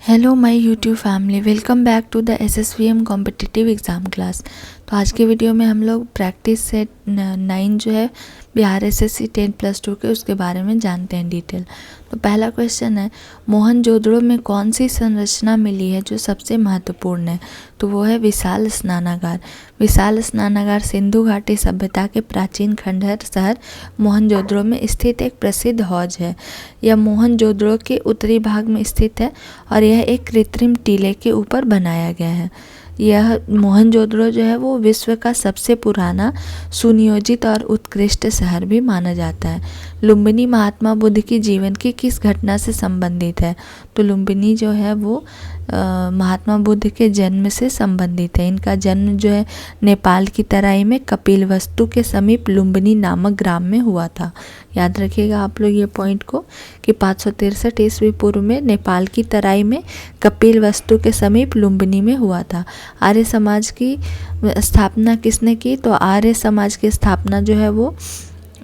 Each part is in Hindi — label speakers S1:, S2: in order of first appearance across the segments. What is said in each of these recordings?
S1: Hello my YouTube family, welcome back to the SSVM competitive exam class. तो आज के वीडियो में हम लोग प्रैक्टिस सेट 9 जो है बिहार एसएससी 10+2 के उसके बारे में जानते हैं डिटेल। तो पहला क्वेश्चन है, मोहनजोदड़ो में कौन सी संरचना मिली है जो सबसे महत्वपूर्ण है? तो वो है विशाल स्नानागार। विशाल स्नानागार सिंधु घाटी सभ्यता के प्राचीन खंडहर शहर मोहनजोदड़ो में स्थित एक प्रसिद्ध हौज है। यह मोहनजोदड़ो के उत्तरी भाग में स्थित है और यह एक कृत्रिम टीले के ऊपर बनाया गया है। यह मोहनजोदड़ो जो है वो विश्व का सबसे पुराना, सुनियोजित और उत्कृष्ट शहर भी माना जाता है। लुम्बिनी महात्मा बुद्ध की जीवन की किस घटना से संबंधित है? तो लुम्बिनी जो है वो महात्मा बुद्ध के जन्म से संबंधित है। इनका जन्म जो है नेपाल की तराई में कपिलवस्तु के समीप लुम्बिनी नामक ग्राम में हुआ था। याद रखिएगा आप लोग ये पॉइंट को कि 563 ईस्वी पूर्व में नेपाल की तराई में कपिलवस्तु के समीप लुम्बिनी में हुआ था। आर्य समाज की स्थापना किसने की? तो आर्य समाज की स्थापना जो है वो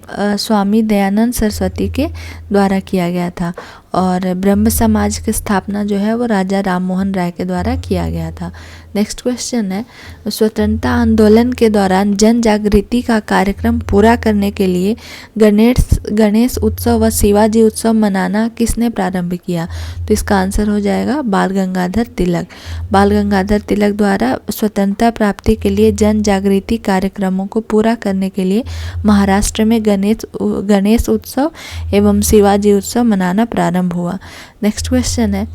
S1: स्वामी दयानंद सरस्वती के द्वारा किया गया था और ब्रह्म समाज की स्थापना जो है वो राजा राममोहन राय के द्वारा किया गया था। नेक्स्ट क्वेश्चन है, स्वतंत्रता आंदोलन के दौरान जन जागृति का कार्यक्रम पूरा करने के लिए गणेश उत्सव व शिवाजी उत्सव मनाना किसने प्रारंभ किया? तो इसका आंसर हो जाएगा बाल गंगाधर तिलक। बाल गंगाधर तिलक द्वारा स्वतंत्रता प्राप्ति के लिए जन जागृति कार्यक्रमों को पूरा करने के लिए महाराष्ट्र में गणेश उत्सव एवं शिवाजी उत्सव मनाना प्रारंभ हुआ। नेक्स्ट क्वेश्चन है,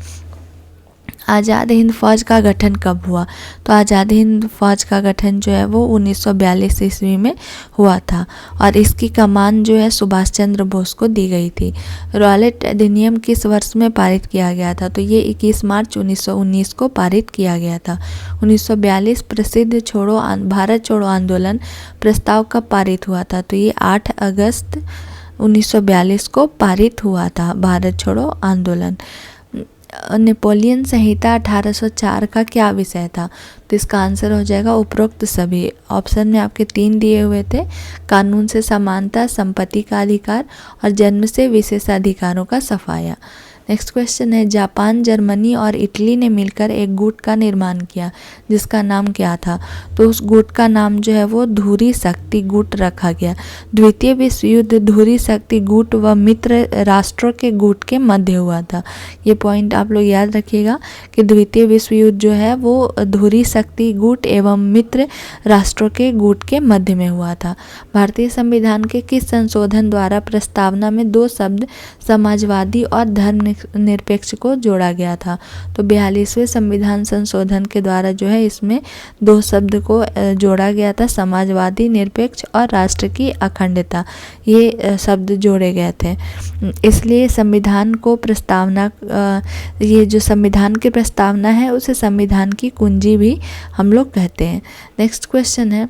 S1: आज़ाद हिंद फौज का गठन कब हुआ? तो आज़ाद हिंद फौज का गठन जो है वो 1942 ईस्वी में हुआ था और इसकी कमान जो है सुभाष चंद्र बोस को दी गई थी। रॉलेट अधिनियम किस वर्ष में पारित किया गया था? तो ये 21 मार्च 1919 को पारित किया गया था। 1942 प्रसिद्ध भारत छोड़ो आंदोलन प्रस्ताव कब पारित हुआ था? तो ये 8 अगस्त 1942 को पारित हुआ था भारत छोड़ो आंदोलन। नेपोलियन संहिता 1804 का क्या विषय था? तो इसका आंसर हो जाएगा उपरोक्त सभी। ऑप्शन में आपके 3 दिए हुए थे, कानून से समानता, संपत्ति का अधिकार और जन्म से विशेषाधिकारों का सफाया। नेक्स्ट क्वेश्चन है, जापान, जर्मनी और इटली ने मिलकर एक गुट का निर्माण किया जिसका नाम क्या था? तो उस गुट का नाम जो है वो धुरी शक्ति गुट रखा गया। द्वितीय विश्व युद्ध धुरी शक्ति गुट व मित्र राष्ट्रों के गुट के मध्य हुआ था। ये पॉइंट आप लोग याद रखिएगा कि द्वितीय विश्व युद्ध जो है वो धुरी शक्ति गुट एवं मित्र राष्ट्रों के गुट के मध्य में हुआ था। भारतीय संविधान के किस संशोधन द्वारा प्रस्तावना में 2 शब्द समाजवादी और धर्म निरपेक्ष को जोड़ा गया था? तो 42वें संविधान संशोधन के द्वारा जो है इसमें 2 शब्द को जोड़ा गया था, समाजवादी, निरपेक्ष और राष्ट्र की अखंडता। ये शब्द जोड़े गए थे। इसलिए संविधान को प्रस्तावना, ये जो संविधान की प्रस्तावना है उसे संविधान की कुंजी भी हम लोग कहते हैं। नेक्स्ट क्वेश्चन है,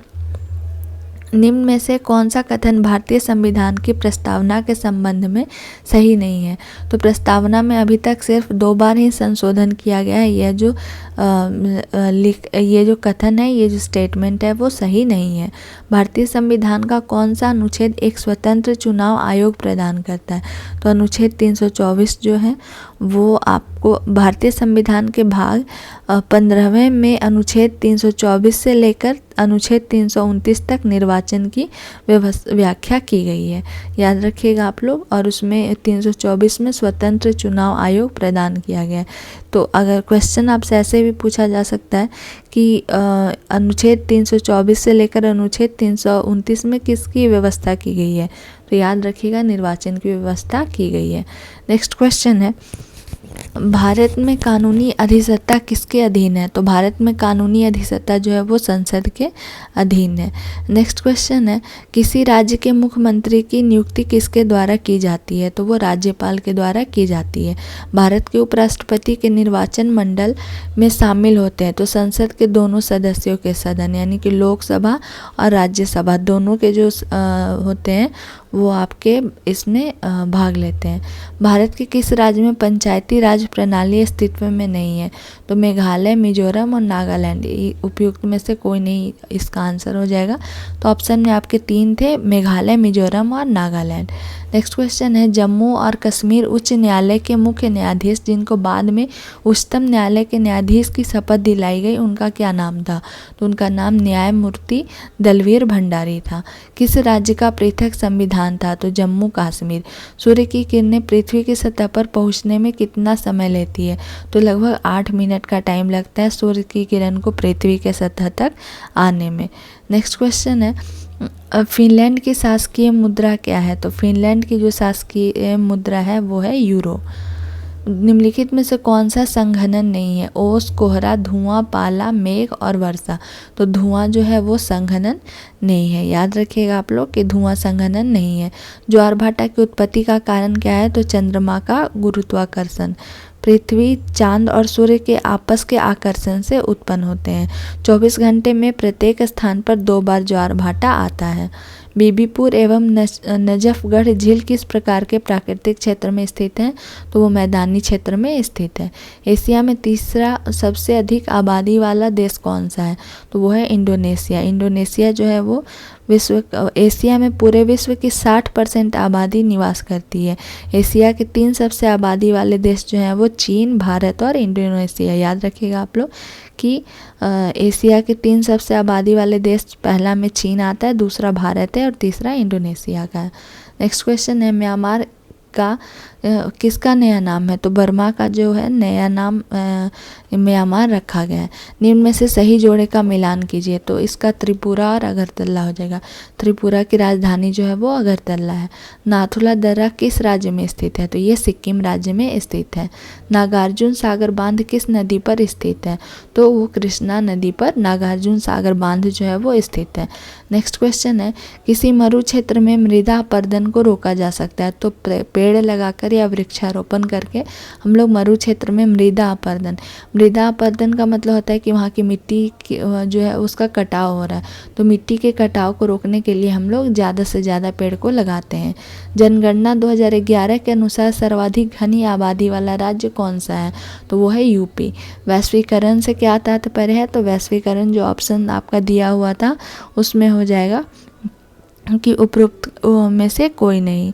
S1: निम्न में से कौन सा कथन भारतीय संविधान की प्रस्तावना के संबंध में सही नहीं है? तो प्रस्तावना में अभी तक सिर्फ 2 बार ही संशोधन किया गया है। ये जो कथन है, ये जो स्टेटमेंट है वो सही नहीं है। भारतीय संविधान का कौन सा अनुच्छेद एक स्वतंत्र चुनाव आयोग प्रदान करता है? तो अनुच्छेद 324 जो है वो आपको भारतीय संविधान के भाग 15वें में अनुच्छेद 324 से लेकर अनुच्छेद 329 तक निर्वाचन की व्याख्या की गई है। याद रखिएगा आप लोग। और उसमें 324 में स्वतंत्र चुनाव आयोग प्रदान किया गया है। तो अगर क्वेश्चन आपसे ऐसे भी पूछा जा सकता है कि अनुच्छेद 324 से लेकर अनुच्छेद 329 में किसकी व्यवस्था की गई है? तो याद रखिएगा निर्वाचन की व्यवस्था की गई है। नेक्स्ट क्वेश्चन है, भारत में कानूनी अधिसत्ता किसके अधीन है? तो भारत में कानूनी अधिसत्ता जो है वो संसद के अधीन है। नेक्स्ट क्वेश्चन है, किसी राज्य के मुख्यमंत्री की नियुक्ति किसके द्वारा की जाती है? तो वो राज्यपाल के द्वारा की जाती है। भारत के उपराष्ट्रपति के निर्वाचन मंडल में शामिल होते हैं तो संसद के दोनों सदस्यों के सदन यानी कि लोकसभा और राज्यसभा दोनों के जो होते हैं वो आपके इसमें भाग लेते हैं। भारत के किस राज्य में पंचायती राज प्रणाली अस्तित्व में नहीं है? तो मेघालय, मिजोरम और नागालैंड, उपयुक्त में से कोई नहीं इसका आंसर हो जाएगा। तो ऑप्शन में आपके 3 थे, मेघालय, मिजोरम और नागालैंड। नेक्स्ट क्वेश्चन है, जम्मू और कश्मीर उच्च न्यायालय के मुख्य न्यायाधीश जिनको बाद में उच्चतम न्यायालय के न्यायाधीश की शपथ दिलाई गई, उनका क्या नाम था? तो उनका नाम न्यायमूर्ति दलवीर भंडारी था। किस राज्य का पृथक संविधान था? तो जम्मू कश्मीर। सूर्य की किरणें पृथ्वी की सतह पर पहुंचने में कितना समय लेती है? तो लगभग 8 मिनट का टाइम लगता है सूर्य की किरण को पृथ्वी के सतह तक आने में। नेक्स्ट क्वेश्चन है, फिनलैंड की शासकीय मुद्रा क्या है? तो फिनलैंड की जो शासकीय मुद्रा है वो है यूरो। निम्नलिखित में से कौन सा संघनन नहीं है? ओस, कोहरा, धुआं, पाला, मेघ और वर्षा। तो धुआं जो है वो संघनन नहीं है, याद रखिएगा आप लोग कि धुआं संघनन नहीं है। ज्वारभाटा की उत्पत्ति का कारण क्या है? तो चंद्रमा का गुरुत्वाकर्षण। पृथ्वी, चांद और सूर्य के आपस के आकर्षण से उत्पन्न होते हैं। 24 घंटे में प्रत्येक स्थान पर 2 बार ज्वारभाटा आता है। बीबीपुर एवं नजफगढ़ झील किस प्रकार के प्राकृतिक क्षेत्र में स्थित हैं? तो वो मैदानी क्षेत्र में स्थित है। एशिया में तीसरा सबसे अधिक आबादी वाला देश कौन सा है? तो वो है इंडोनेशिया। इंडोनेशिया जो है वो एशिया में पूरे विश्व की 60% आबादी निवास करती है। एशिया के 3 सबसे आबादी वाले देश जो हैं वो चीन, भारत और इंडोनेशिया। याद रखिएगा आप लोग कि एशिया के 3 सबसे आबादी वाले देश, पहला में चीन आता है, दूसरा भारत है और तीसरा इंडोनेशिया का है। नेक्स्ट क्वेश्चन है, म्यांमार का किसका नया नाम है? तो बर्मा का जो है नया नाम म्यांमार रखा गया है। निम्न में से सही जोड़े का मिलान कीजिए। तो इसका त्रिपुरा और अगरतला हो जाएगा। त्रिपुरा की राजधानी जो है वो अगरतला है। नाथुला दर्रा किस राज्य में स्थित है? तो ये सिक्किम राज्य में स्थित है। नागार्जुन सागर बांध किस नदी पर स्थित है? तो वो कृष्णा नदी पर नागार्जुन सागर बांध जो है वो स्थित है। नेक्स्ट क्वेश्चन है, किसी मरु क्षेत्र में मृदा अपरदन को रोका जा सकता है? तो पेड़ लगाकर या वृक्षारोपण करके हम लोग मरु क्षेत्र में मृदा अपरदन का मतलब होता है कि वहाँ की मिट्टी जो है उसका कटाव हो रहा है। तो मिट्टी के कटाव को रोकने के लिए हम लोग ज़्यादा से ज़्यादा पेड़ को लगाते हैं। जनगणना 2011 के अनुसार सर्वाधिक घनी आबादी वाला राज्य कौन सा है? तो वो है यूपी। वैश्वीकरण से क्या तात्पर्य है? तो वैश्वीकरण जो ऑप्शन आपका दिया हुआ था उसमें हो जाएगा कि उपरोक्त में से कोई नहीं।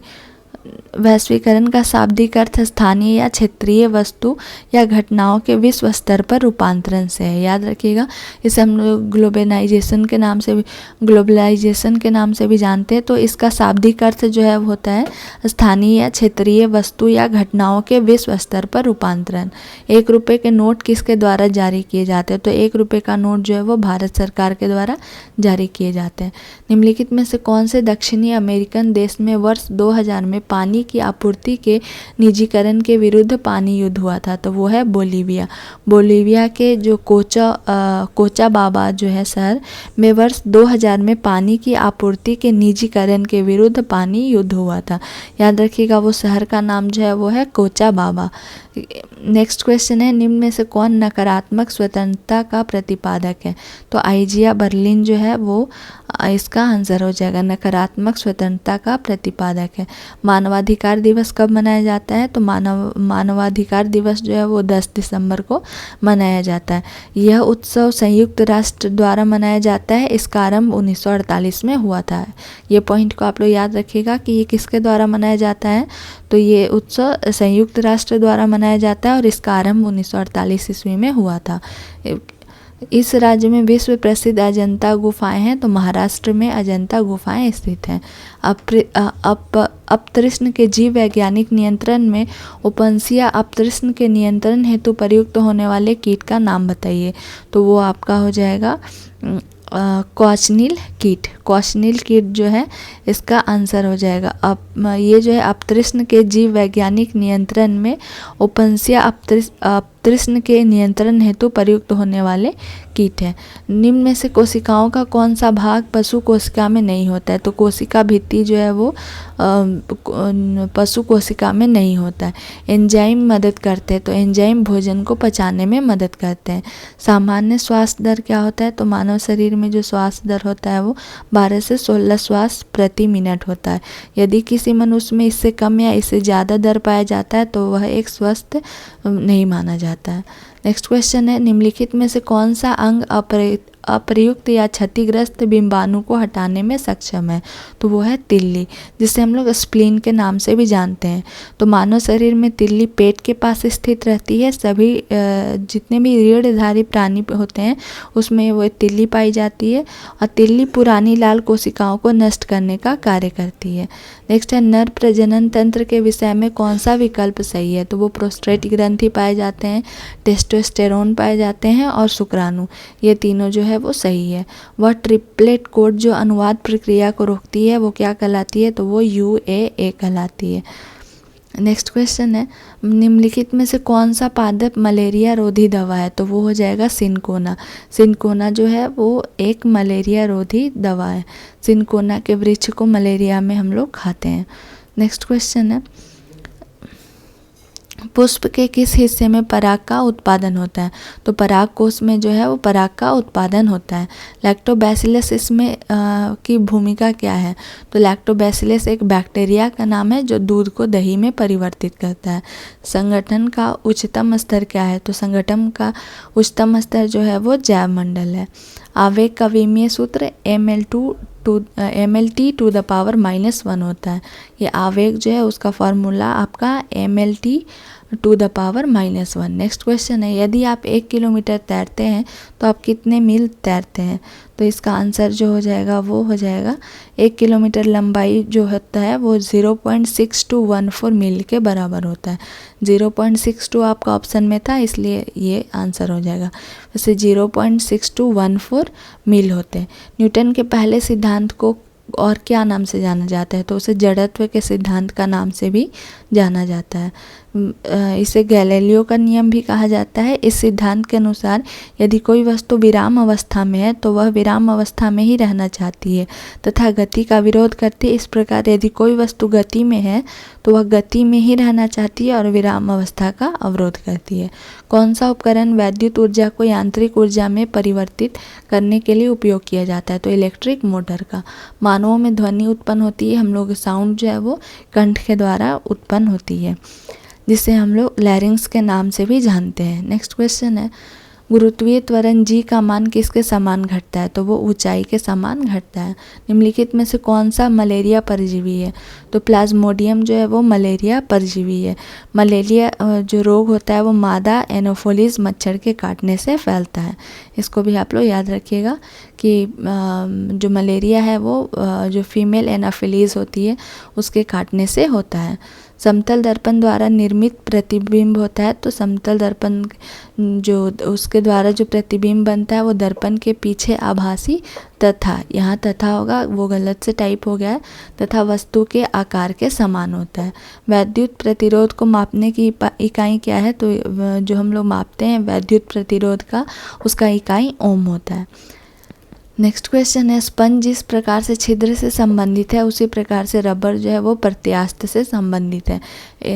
S1: वैश्वीकरण का शाब्दिक अर्थ स्थानीय या क्षेत्रीय वस्तु या घटनाओं के विश्व स्तर पर रूपांतरण से है। याद रखिएगा, इसे हम लोग ग्लोबलाइजेशन के नाम से भी जानते हैं। तो इसका शाब्दिक अर्थ जो है वो होता है स्थानीय या क्षेत्रीय वस्तु या घटनाओं के विश्व स्तर पर रूपांतरण। 1 रुपये के नोट किसके द्वारा जारी किए जाते हैं? तो 1 रुपये का नोट जो है वो भारत सरकार के द्वारा जारी किए जाते हैं। निम्नलिखित में से कौन से दक्षिणी अमेरिकन देश में वर्ष 2000 में पानी की आपूर्ति के निजीकरण के विरुद्ध पानी युद्ध हुआ था? तो वो है बोलीविया। बोलीविया के जो कोचाबाबा जो है शहर में वर्ष 2000 में पानी की आपूर्ति के निजीकरण के विरुद्ध पानी युद्ध हुआ था। याद रखिएगा वो शहर का नाम जो है वो है कोचाबाबा। नेक्स्ट क्वेश्चन है, निम्न में से कौन नकारात्मक स्वतंत्रता का प्रतिपादक है? तो आइजिया बर्लिन जो है वो इसका आंसर हो जाएगा, नकारात्मक स्वतंत्रता का प्रतिपादक है। मानवाधिकार दिवस कब मनाया जाता है? तो मानवाधिकार दिवस जो है वो 10 दिसंबर को मनाया जाता है। यह उत्सव संयुक्त राष्ट्र द्वारा मनाया जाता है। इसका आरंभ 1948 में हुआ था। ये पॉइंट को आप लोग याद रखिएगा कि ये किसके द्वारा मनाया जाता है? तो ये उत्सव संयुक्त राष्ट्र द्वारा मनाया जाता है और इसका आरंभ 1948 ईस्वी में हुआ था। इस राज्य में विश्व प्रसिद्ध अजंता गुफाएं हैं। तो महाराष्ट्र में अजंता गुफाएं स्थित हैं। अपतृष्ण के जीव वैज्ञानिक नियंत्रण में ओपनसिया अपतृष्ण के नियंत्रण हेतु प्रयुक्त होने वाले कीट का नाम बताइए। तो वो आपका हो जाएगा कॉचनील कीट जो है इसका आंसर हो जाएगा। ये जो है अपतृष्ण के जीव वैज्ञानिक नियंत्रण में ओपनसिया तृष्ण के नियंत्रण हेतु प्रयुक्त होने वाले कीट हैं। निम्न में से कोशिकाओं का कौन सा भाग पशु कोशिका में नहीं होता है? तो कोशिका भित्ति जो है वो पशु कोशिका में नहीं होता है। एंजाइम मदद करते हैं, तो एंजाइम भोजन को पचाने में मदद करते हैं। सामान्य श्वास दर क्या होता है? तो मानव शरीर में जो श्वास दर होता है वो 12 से 16 श्वास प्रति मिनट होता है। यदि किसी मनुष्य में इससे कम या इससे ज़्यादा दर पाया जाता है तो वह एक स्वस्थ नहीं माना जाता है। नेक्स्ट क्वेश्चन है, निम्नलिखित में से कौन सा अंग अप्रयुक्त या क्षतिग्रस्त बिंबाणु को हटाने में सक्षम है? तो वो है तिल्ली, जिसे हम लोग स्प्लीन के नाम से भी जानते हैं। तो मानव शरीर में तिल्ली पेट के पास स्थित रहती है। सभी जितने भी रीढ़धारी प्राणी होते हैं उसमें वो तिल्ली पाई जाती है और तिल्ली पुरानी लाल कोशिकाओं को नष्ट करने का कार्य करती है। नेक्स्ट है, नर प्रजनन तंत्र के विषय में कौन सा विकल्प सही है? तो वो प्रोस्टेट ग्रंथि पाए जाते हैं, टेस्टोस्टेरोन पाए जाते हैं और शुक्राणु, ये तीनों जो है वो सही है। वह ट्रिपलेट कोड जो अनुवाद प्रक्रिया को रोकती है वो क्या कहलाती है? तो वो UAA कहलाती है। नेक्स्ट क्वेश्चन है, निम्नलिखित में से कौन सा पादप मलेरिया रोधी दवा है? तो वो हो जाएगा सिनकोना। सिनकोना जो है वो एक मलेरिया रोधी दवा है। सिनकोना के वृक्ष को मलेरिया में हम लोग खाते हैं। नेक्स्ट क्वेश्चन है, पुष्प के किस हिस्से में पराग का उत्पादन होता है? तो पराग कोश में जो है वो पराग का उत्पादन होता है। लैक्टोबैसिलस इसमें की भूमिका क्या है? तो लैक्टोबैसिलस एक बैक्टीरिया का नाम है जो दूध को दही में परिवर्तित करता है। संगठन का उच्चतम स्तर क्या है? तो संगठन का उच्चतम स्तर जो है वो जैव मंडल है। आवेग का विमीय सूत्र MLT टू द पावर -1 होता है। ये आवेग जो है उसका फॉर्मूला आपका MLT to the power -1। Next question है, यदि आप 1 किलोमीटर तैरते हैं तो आप कितने मील तैरते हैं? तो इसका आंसर जो हो जाएगा वो हो जाएगा 1 किलोमीटर लंबाई जो होता है वो 0.6214 मील के बराबर होता है। 0.62 आपका ऑप्शन में था इसलिए ये आंसर हो जाएगा। वैसे 0.6214 मील होते हैं। न्यूटन के पहले सिद्धांत को और क्या नाम से जाना जाता है? तो उसे जड़त्व के सिद्धांत का नाम से भी जाना जाता है। इसे गैलीलियो का नियम भी कहा जाता है। इस सिद्धांत के अनुसार यदि कोई वस्तु विराम अवस्था में है तो वह विराम अवस्था में ही रहना चाहती है तथा गति का विरोध करती है। इस प्रकार यदि कोई वस्तु गति में है तो वह गति में ही रहना चाहती है और विराम अवस्था का अवरोध करती है। कौन सा उपकरण वैद्युत ऊर्जा को यांत्रिक ऊर्जा में परिवर्तित करने के लिए उपयोग किया जाता है? तो इलेक्ट्रिक मोटर का। मानवों में ध्वनि उत्पन्न होती है, हम लोग साउंड जो है वो कंठ के द्वारा उत्पन्न होती है, जिसे हम लोग लैरिंग्स के नाम से भी जानते हैं। नेक्स्ट क्वेश्चन है, गुरुत्वीय त्वरण G का मान किसके समान घटता है? तो वो ऊंचाई के समान घटता है। निम्नलिखित में से कौन सा मलेरिया परजीवी है? तो प्लाज्मोडियम जो है वो मलेरिया परजीवी है। मलेरिया जो रोग होता है वो मादा एनोफिलीज मच्छर के काटने से फैलता है। इसको भी आप लोग याद रखिएगा कि जो मलेरिया है वो जो फीमेल एनोफिलीज होती है उसके काटने से होता है। समतल दर्पण द्वारा निर्मित प्रतिबिंब होता है, तो समतल दर्पण जो उसके द्वारा जो प्रतिबिंब बनता है वो दर्पण के पीछे आभासी तथा, यहाँ तथा होगा वो गलत से टाइप हो गया है, तथा वस्तु के आकार के समान होता है। वैद्युत प्रतिरोध को मापने की इकाई क्या है? तो जो हम लोग मापते हैं वैद्युत प्रतिरोध का उसका इकाई ओम होता है। नेक्स्ट क्वेश्चन है, स्पंज जिस प्रकार से छिद्र से संबंधित है उसी प्रकार से रबर जो है वो प्रत्यास्थ से संबंधित है,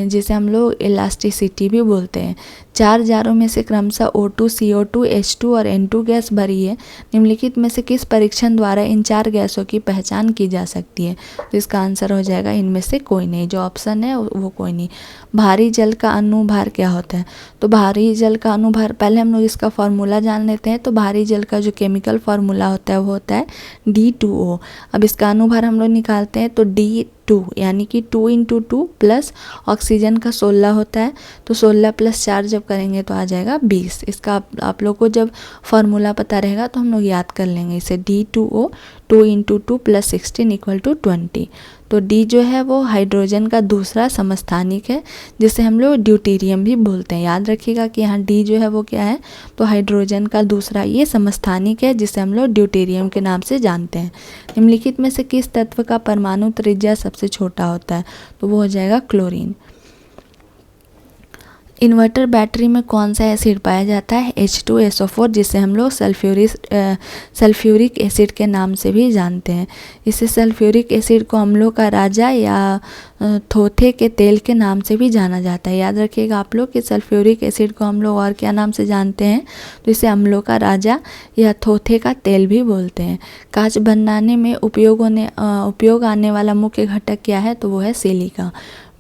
S1: जिसे हम लोग इलास्टिसिटी भी बोलते हैं। 4 जारों में से क्रमशः O2, CO2, H2 और N2 गैस भरी है। निम्नलिखित में से किस परीक्षण द्वारा इन 4 गैसों की पहचान की जा सकती है? तो इसका आंसर हो जाएगा इनमें से कोई नहीं, जो ऑप्शन है वो कोई नहीं। भारी जल का अनुभार क्या होता है? तो भारी जल का अनुभार, पहले हम लोग इसका फॉर्मूला जान लेते हैं। तो भारी जल का जो केमिकल फॉर्मूला होता है वो होता है D2O। अब इसका अनुभार हम लोग निकालते हैं तो D2 यानी कि 2 × 2 प्लस ऑक्सीजन का 16 होता है, तो 16 + 4 जब करेंगे तो आ जाएगा 20। इसका आप लोग को जब फॉर्मूला पता रहेगा तो हम लोग याद कर लेंगे इसे। D2O 2 × 2 + 16 = 20। तो D जो है वो हाइड्रोजन का दूसरा समस्थानिक है, जिसे हम लोग ड्यूटेरियम भी बोलते हैं। याद रखिएगा कि यहाँ D जो है वो क्या है? तो हाइड्रोजन का दूसरा ये समस्थानिक है, जिसे हम लोग ड्यूटेरियम के नाम से जानते हैं। निम्नलिखित में से किस तत्व का परमाणु त्रिज्या सबसे छोटा होता है? तो वो हो जाएगा क्लोरीन। इन्वर्टर बैटरी में कौन सा एसिड पाया जाता है? H2SO4, जिसे हम लोग सल्फ्यूरिक एसिड के नाम से भी जानते हैं। इसे सल्फ्यूरिक एसिड को अम्लों का राजा या थोथे के तेल के नाम से भी जाना जाता है। याद रखिएगा आप लोग कि सल्फ्यूरिक एसिड को हम लोग और क्या नाम से जानते हैं, तो इसे अम्लों का राजा या थोथे का तेल भी बोलते हैं। कांच बनाने में उपयोग आने वाला मुख्य घटक क्या है? तो वो है सिलिका।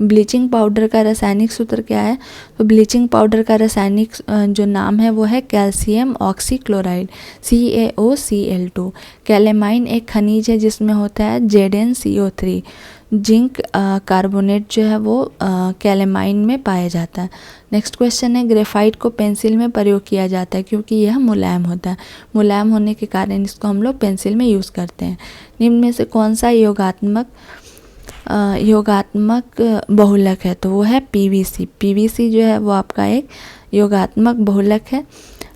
S1: ब्लीचिंग पाउडर का रासायनिक सूत्र क्या है? तो ब्लीचिंग पाउडर का रासायनिक जो नाम है वो है कैल्शियम ऑक्सीक्लोराइड, CaOCl2। कैलेमाइन एक खनिज है जिसमें होता है ZnCO3। जिंक कार्बोनेट जो है वो कैलेमाइन में पाया जाता है। नेक्स्ट क्वेश्चन है, ग्रेफाइट को पेंसिल में प्रयोग किया जाता है क्योंकि यह मुलायम होता है। मुलायम होने के कारण इसको हम लोग पेंसिल में यूज़ करते हैं। निम्न में से कौन सा योगात्मक बहुलक है? तो वो है PVC। PVC जो है वो आपका एक योगात्मक बहुलक है।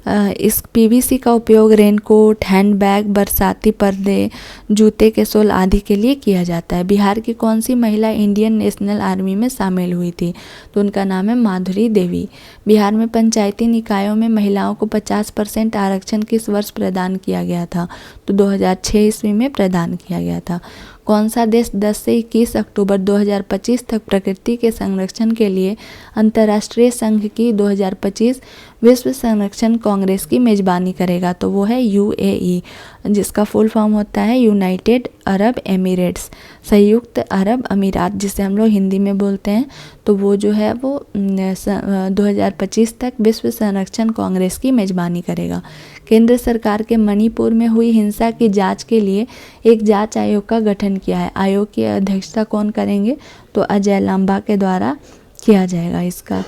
S1: इस PVC का उपयोग रेनकोट, हैंडबैग, बरसाती पर्दे, जूते के सोल आदि के लिए किया जाता है। बिहार की कौन सी महिला इंडियन नेशनल आर्मी में शामिल हुई थी? तो उनका नाम है माधुरी देवी। बिहार में पंचायती निकायों में महिलाओं को 50% आरक्षण किस वर्ष प्रदान किया गया था? तो 2006 ईस्वी में प्रदान किया गया था। कौन सा देश 10 से 21 अक्टूबर 2025 तक प्रकृति के संरक्षण के लिए अंतर्राष्ट्रीय संघ की 2025 विश्व संरक्षण कांग्रेस की मेजबानी करेगा? तो वो है UAE, जिसका फुल फॉर्म होता है यूनाइटेड अरब एमिरेट्स, संयुक्त अरब अमीरात, जिसे हम लोग हिंदी में बोलते हैं। तो वो जो है वो 2025 तक विश्व संरक्षण कांग्रेस की मेजबानी करेगा। केंद्र सरकार के मणिपुर में हुई हिंसा की जांच के लिए एक जांच आयोग का गठन किया है। आयोग की अध्यक्षता कौन करेंगे? तो अजय लांबा के द्वारा किया जाएगा इसका।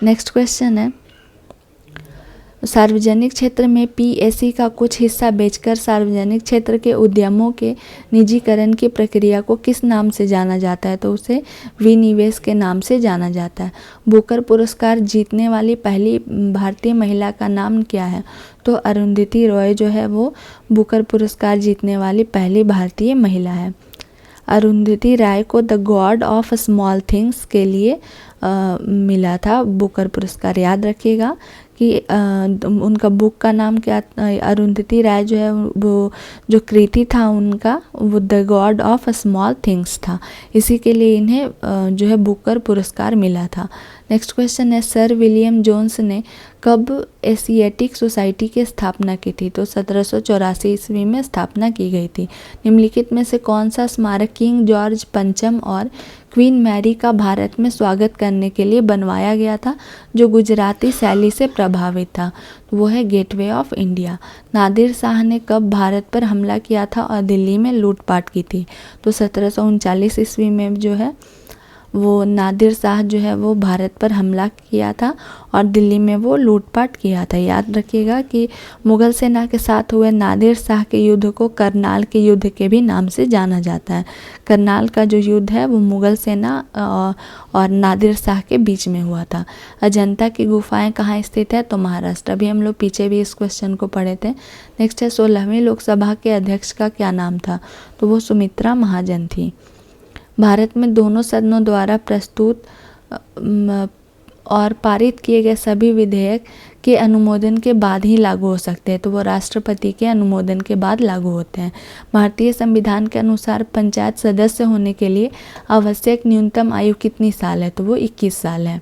S1: नेक्स्ट क्वेश्चन है, सार्वजनिक क्षेत्र में PSE का कुछ हिस्सा बेचकर सार्वजनिक क्षेत्र के उद्यमों के निजीकरण की प्रक्रिया को किस नाम से जाना जाता है? तो उसे विनिवेश के नाम से जाना जाता है। बुकर पुरस्कार जीतने वाली पहली भारतीय महिला का नाम क्या है? तो अरुंधति रॉय जो है वो बुकर पुरस्कार जीतने वाली पहली भारतीय महिला है। अरुंधति राय को the God of small things के लिए मिला था बुकर पुरस्कार। याद रखिएगा कि उनका बुक का नाम क्या? अरुंधति राय जो है वो जो कृति था उनका वो the God of small things था। इसी के लिए इन्हें जो है बुकर पुरस्कार मिला था। नेक्स्ट क्वेश्चन है, सर विलियम जोन्स ने कब एशियाटिक सोसाइटी की स्थापना की थी? तो 1784 ईस्वी में स्थापना की गई थी। निम्नलिखित में से कौन सा स्मारक किंग जॉर्ज पंचम और क्वीन मैरी का भारत में स्वागत करने के लिए बनवाया गया था, जो गुजराती शैली से प्रभावित था? तो वो है gateway of India. Nadir Shah ने कब भारत पर हमला किया था और दिल्ली में लूटपाट की थी? तो 1739 ईस्वी में जो है वो नादिर शाह जो है वो भारत पर हमला किया था और दिल्ली में वो लूटपाट किया था। याद रखिएगा कि मुग़ल सेना के साथ हुए नादिर शाह के युद्ध को करनाल के युद्ध के भी नाम से जाना जाता है। करनाल का जो युद्ध है वो मुग़ल सेना और नादिर शाह के बीच में हुआ था। अजंता की गुफाएं कहाँ स्थित है? तो महाराष्ट्र। अभी हम लोग पीछे भी इस क्वेश्चन को पढ़े थे। नेक्स्ट है, 16वीं लोकसभा के अध्यक्ष का क्या नाम था? तो वो सुमित्रा महाजन थी। भारत में दोनों सदनों द्वारा प्रस्तुत और पारित किए गए सभी विधेयक के अनुमोदन के बाद ही लागू हो सकते हैं। तो वो राष्ट्रपति के अनुमोदन के बाद लागू होते हैं। भारतीय संविधान के अनुसार पंचायत सदस्य होने के लिए आवश्यक न्यूनतम आयु कितनी साल है? तो वो 21 साल है।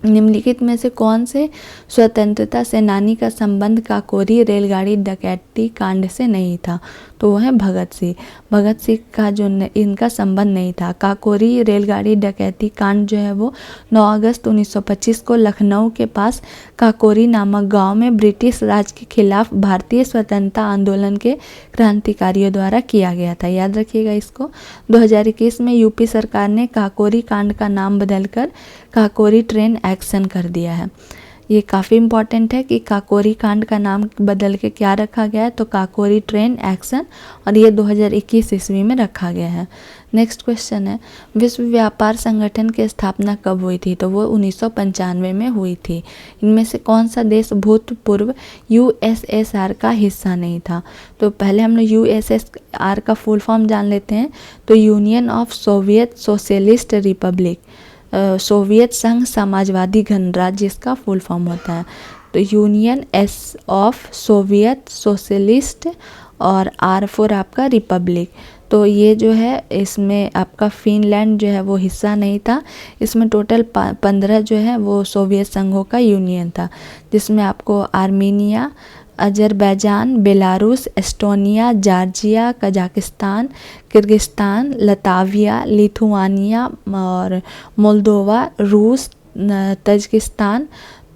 S1: निम्नलिखित में से कौन से स्वतंत्रता सेनानी का संबंध काकोरी रेलगाड़ी डकैती कांड से नहीं था? तो वो है भगत सिंह। भगत सिंह का जो इनका संबंध नहीं था। काकोरी रेलगाड़ी डकैती कांड जो है वो 9 अगस्त 1925 को लखनऊ के पास काकोरी नामक गांव में ब्रिटिश राज के खिलाफ भारतीय स्वतंत्रता आंदोलन के क्रांतिकारियों द्वारा किया गया था। याद रखिएगा इसको। 2021 में यूपी सरकार ने काकोरी कांड का नाम बदलकर काकोरी ट्रेन एक्शन कर दिया है। ये काफ़ी इम्पॉर्टेंट है कि काकोरी कांड का नाम बदल के क्या रखा गया है? तो काकोरी ट्रेन एक्शन, और ये 2021 ईस्वी में रखा गया है। नेक्स्ट क्वेश्चन है, विश्व व्यापार संगठन की स्थापना कब हुई थी? तो वो 1995 में हुई थी। इनमें से कौन सा देश भूतपूर्व USSR का हिस्सा नहीं था? तो पहले हम लोग USSR का फुल फॉर्म जान लेते हैं। तो union of Soviet socialist Republic. Soviet संघ समाजवादी गणराज्य इसका फुल फॉर्म होता है। तो union, S of Soviet socialist, और आर फॉर आपका रिपब्लिक। तो ये जो है इसमें आपका फिनलैंड जो है वो हिस्सा नहीं था। इसमें टोटल 15 जो है वो सोवियत संघों का यूनियन था, जिसमें आपको Armenia, Azerbaijan, Belarus, Estonia, Georgia, Kazakhstan, Kyrgyzstan, Latvia, Lithuania और मोल्दोवा, रूस, तजाकिस्तान,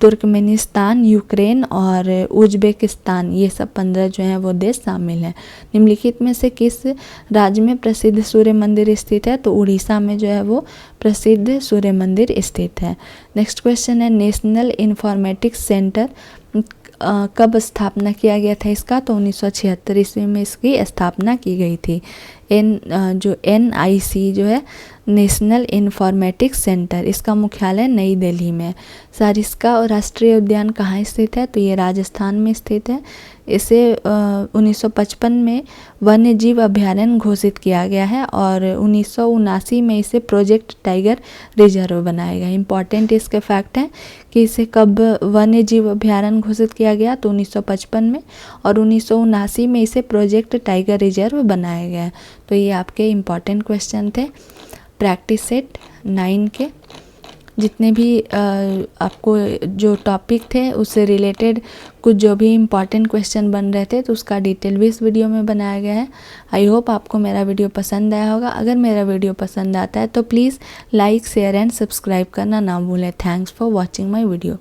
S1: तुर्कमेनिस्तान, यूक्रेन और उज्बेकिस्तान, ये सब 15 जो हैं वो देश शामिल हैं। निम्नलिखित में से किस राज्य में प्रसिद्ध सूर्य मंदिर स्थित है? तो उड़ीसा में जो है वो प्रसिद्ध सूर्य मंदिर स्थित है। नेक्स्ट क्वेश्चन है, नेशनल इंफॉर्मेटिक्स सेंटर कब स्थापना किया गया था इसका? तो 1976 ईस्वी में इसकी स्थापना की गई थी। NIC जो है नेशनल इंफॉर्मेटिक्स सेंटर, इसका मुख्यालय नई दिल्ली में। सारिस्का राष्ट्रीय उद्यान कहाँ स्थित है? तो ये राजस्थान में स्थित है। इसे 1955 में वन्य जीव अभयारण्य घोषित किया गया है और 1979 में इसे प्रोजेक्ट टाइगर रिजर्व बनाया गया। इम्पॉर्टेंट इसके फैक्ट हैं कि इसे कब वन्य जीव अभयारण्य घोषित किया गया? तो 1955 में, और 1979 में इसे प्रोजेक्ट टाइगर रिजर्व बनाया गया। तो ये आपके इम्पॉर्टेंट क्वेश्चन थे प्रैक्टिस सेट 9 के। जितने भी आपको जो टॉपिक थे उससे रिलेटेड कुछ जो भी इम्पॉर्टेंट क्वेश्चन बन रहे थे तो उसका डिटेल भी इस वीडियो में बनाया गया है। आई होप आपको मेरा वीडियो पसंद आया होगा। अगर मेरा वीडियो पसंद आता है तो please like, share and subscribe करना ना भूलें। Thanks for watching my video.